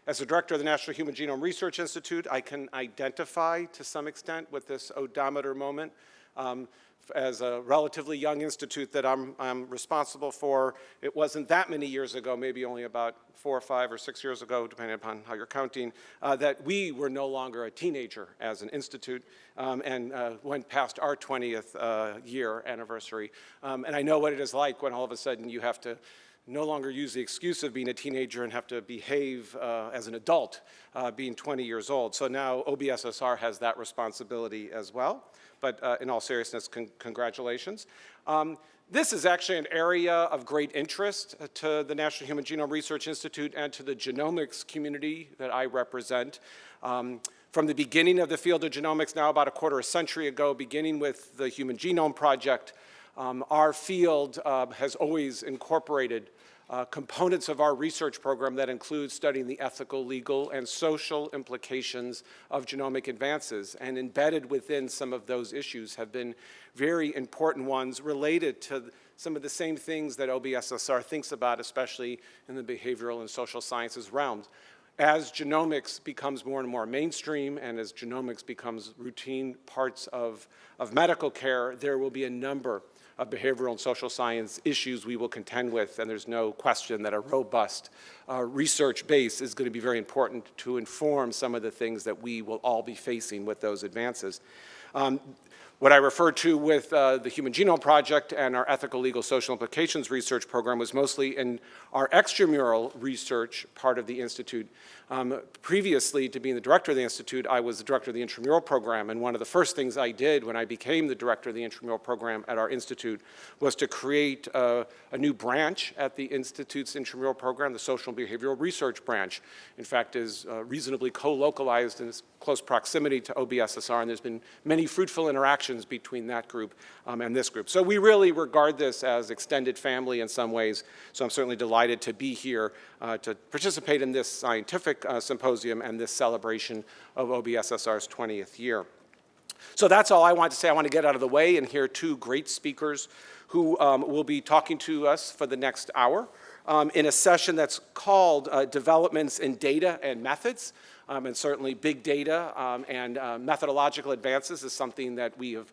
As the director of the National Human Genome Research Institute, I can identify to some extent with this odometer moment. As a relatively young institute that I'm responsible for, it wasn't that many years ago, maybe only about 4 or 5 or 6 years ago, depending upon how you're counting, that we were no longer a teenager as an institute and went past our 20th year anniversary. And I know what it is like when all of a sudden you have to no longer use the excuse of being a teenager and have to behave as an adult being 20 years old. So now OBSSR has that responsibility as well. But in all seriousness, congratulations. This is actually an area of great interest to the National Human Genome Research Institute and to the genomics community that I represent. From the beginning of the field of genomics, now about a quarter century ago, beginning with the Human Genome Project, our field has always incorporated components of our research program that include studying the ethical, legal, and social implications of genomic advances. And embedded within some of those issues have been very important ones related to some of the same things that OBSSR thinks about, especially in the behavioral and social sciences realms. As genomics becomes more and more mainstream and as genomics becomes routine parts of medical care, there will be a number of behavioral and social science issues we will contend with, and there's no question that a robust research base is going to be very important to inform some of the things that we will all be facing with those advances. What I referred to with the Human Genome Project and our ethical, legal, social implications research program was mostly in our extramural research part of the Institute. Previously to being the director of the Institute, I was the director of the intramural program, and one of the first things I did when I became the director of the intramural program at our Institute was to create a new branch at the Institute's intramural program, the Social and Behavioral Research Branch. In fact, is reasonably co-localized in close proximity to OBSSR, and there's been many fruitful interactions between that group and this group. So we really regard this as extended family in some ways, so I'm certainly delighted to be here to participate in this scientific symposium and this celebration of OBSSR's 20th year. So that's all I want to say. I want to get out of the way and hear two great speakers who will be talking to us for the next hour in a session that's called Developments in Data and Methods. And certainly big data and methodological advances is something that we have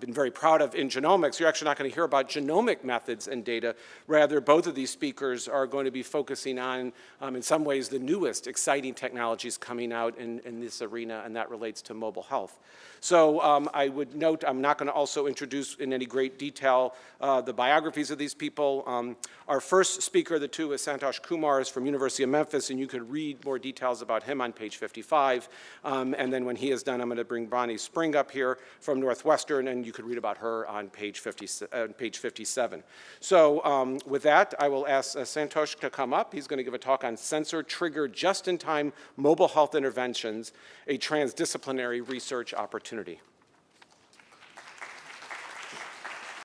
been very proud of in genomics. You're actually not going to hear about genomic methods and data. Rather, both of these speakers are going to be focusing on, in some ways, the newest exciting technologies coming out in this arena, and that relates to mobile health. So I would note I'm not going to also introduce in any great detail the biographies of these people. Our first speaker of the two is Santosh Kumar, is from University of Memphis, and you could read more details about him on page 55. And then when he is done, I'm going to bring Bonnie Spring up here from Northwestern, and you could read about her on page 57. So with that, I will ask Santosh to come up. He's going to give a talk on sensor-triggered just-in-time mobile health interventions, a transdisciplinary research opportunity.